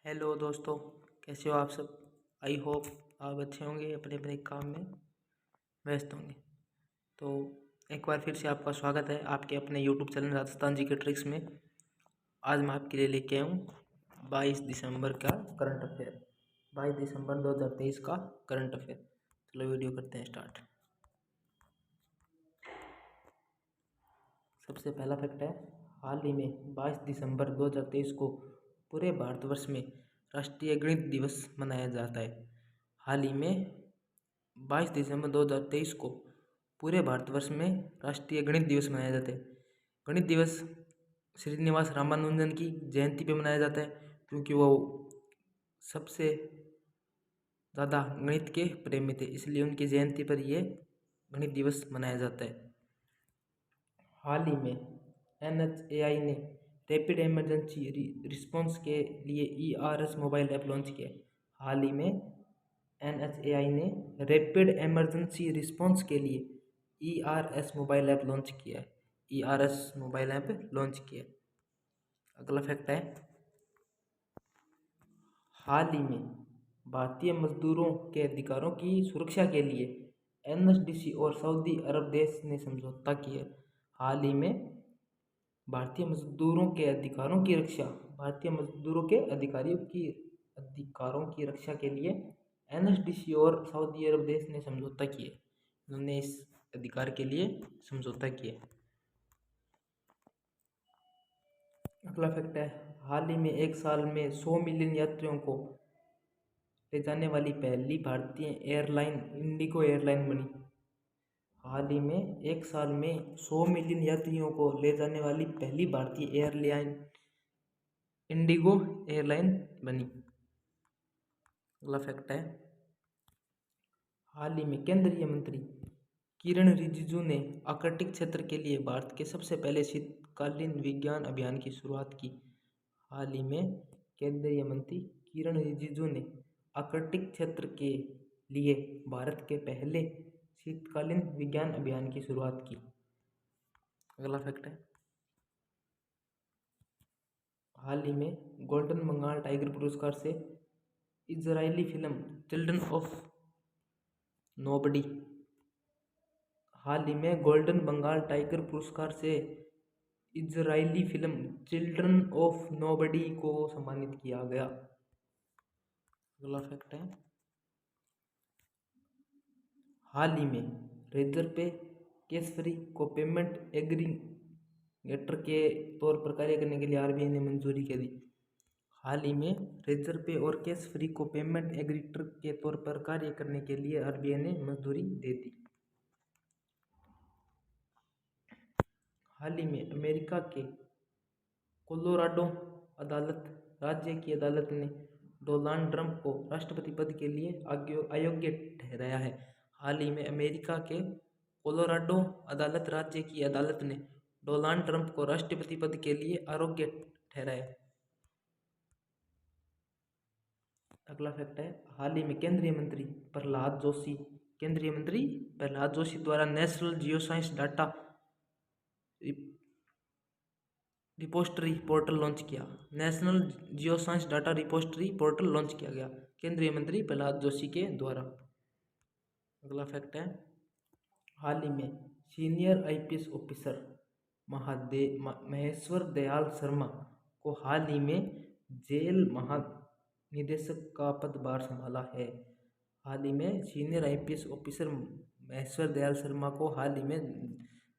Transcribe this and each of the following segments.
Hello दोस्तों, कैसे हो आप सब। आई होप आप अच्छे होंगे, अपने अपने काम में व्यस्त होंगे। तो एक बार फिर से आपका स्वागत है आपके अपने यूट्यूब चैनल राजस्थान जी के ट्रिक्स में। आज मैं आपके लिए लेके आया हूँ 22 दिसंबर का करंट अफेयर, 22 दिसंबर 2023 का करंट अफेयर। चलो वीडियो करते हैं स्टार्ट। सबसे पहला फैक्ट है, हाल ही में 22 दिसंबर 2023 को पूरे भारतवर्ष में राष्ट्रीय गणित दिवस मनाया जाता है। हाल ही में 22 दिसंबर 2023 को पूरे भारतवर्ष में राष्ट्रीय गणित दिवस मनाया जाता है। गणित दिवस श्रीनिवास रामानुजन की जयंती पे मनाया जाता है, क्योंकि वो सबसे ज़्यादा गणित के प्रेमी थे, इसलिए उनकी जयंती पर ये गणित दिवस मनाया जाता है। हाल ही में NHAI ने रैपिड इमरजेंसी रिस्पॉन्स के लिए ERS मोबाइल ऐप लॉन्च किया। हाल ही में NHAI ने रैपिड इमरजेंसी रिस्पॉन्स के लिए ERS मोबाइल ऐप लॉन्च किया है। ERS मोबाइल ऐप लॉन्च किया। अगला फैक्ट है, हाल ही में भारतीय मजदूरों के अधिकारों की सुरक्षा के लिए NSDC और सऊदी अरब देश ने समझौता किया। हाल ही में भारतीय मजदूरों के अधिकारों की रक्षा, भारतीय मजदूरों के अधिकारों की रक्षा के लिए NSDC और सऊदी अरब देश ने समझौता किए। उन्होंने इस अधिकार के लिए समझौता किया। अगला फैक्ट है, हाल ही में एक साल में 100 मिलियन यात्रियों को ले जाने वाली पहली भारतीय एयरलाइन इंडिगो एयरलाइन बनी। हाल ही में एक साल में 100 मिलियन यात्रियों को ले जाने वाली पहली भारतीय एयरलाइन इंडिगो एयरलाइन बनी। अगला फैक्ट है, हाल ही में केंद्रीय मंत्री किरण रिजिजू ने आर्कटिक क्षेत्र के लिए भारत के सबसे पहले शीतकालीन विज्ञान अभियान की शुरुआत की। हाल ही में केंद्रीय मंत्री किरण रिजिजू ने आर्कटिक क्षेत्र के लिए भारत के पहले शीतकालीन विज्ञान अभियान की शुरुआत की। अगला फैक्ट है, हाल ही में गोल्डन बंगाल टाइगर पुरस्कार से Israeli film children of nobody, हाल ही में गोल्डन बंगाल टाइगर पुरस्कार से Israeli film children of nobody को सम्मानित किया गया। अगला फैक्ट है, हाल ही में रेजर पे कैश फ्री को पेमेंट एग्रीगेटर के तौर पर कार्य करने के लिए RBI ने मंजूरी के दी। हाल ही में रेजर पे और कैश फ्री को पेमेंट एग्रीगेटर के तौर पर कार्य करने के लिए RBI ने मंजूरी दे दी। हाल ही में अमेरिका के कोलोराडो राज्य की अदालत ने डोनाल्ड ट्रंप को राष्ट्रपति पद के लिए अयोग्य ठहराया है। हाल ही में अमेरिका के कोलोराडो राज्य की अदालत ने डोनाल्ड ट्रंप को राष्ट्रपति पद के लिए अयोग्य ठहराया। अगला फैक्ट है, हाल ही में केंद्रीय मंत्री प्रहलाद जोशी द्वारा national geoscience data repository portal launch किया। National geoscience data repository portal launch किया गया केंद्रीय मंत्री प्रहलाद जोशी के द्वारा। अगला फैक्ट है, हाल ही में senior IPS officer Maheshwar Dayal Sharma को हाल ही में जेल महानिदेशक का पदभार संभाला है। हाल ही में senior IPS officer Maheshwar Dayal Sharma को हाल ही में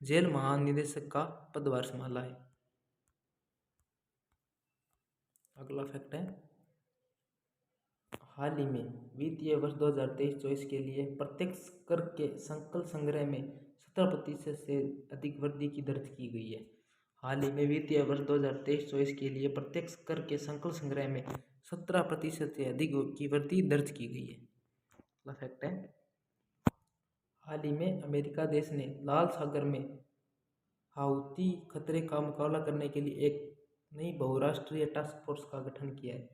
जेल महानिदेशक का पदभार संभाला है। अगला फैक्ट है, हाल ही में वित्तीय वर्ष 2023-24 के लिए प्रत्यक्ष कर के संकल्प संग्रह में 17% से अधिक वृद्धि की दर्ज की गई है। हाल ही में वित्तीय वर्ष 2023-24 के लिए प्रत्यक्ष कर के संकल्प संग्रह में 17% से अधिक की वृद्धि दर्ज की गई है। अगला फैक्ट है, हाल ही में अमेरिका देश ने लाल सागर में हाउती खतरे का मुकाबला करने के लिए एक नई बहुराष्ट्रीय टास्क फोर्स का गठन किया है।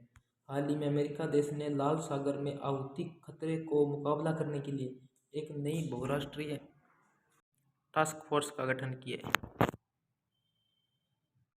हाल ही में अमेरिका देश ने लाल सागर में हाउती खतरे को मुकाबला करने के लिए एक नई बहुराष्ट्रीय टास्क फोर्स का गठन किया है।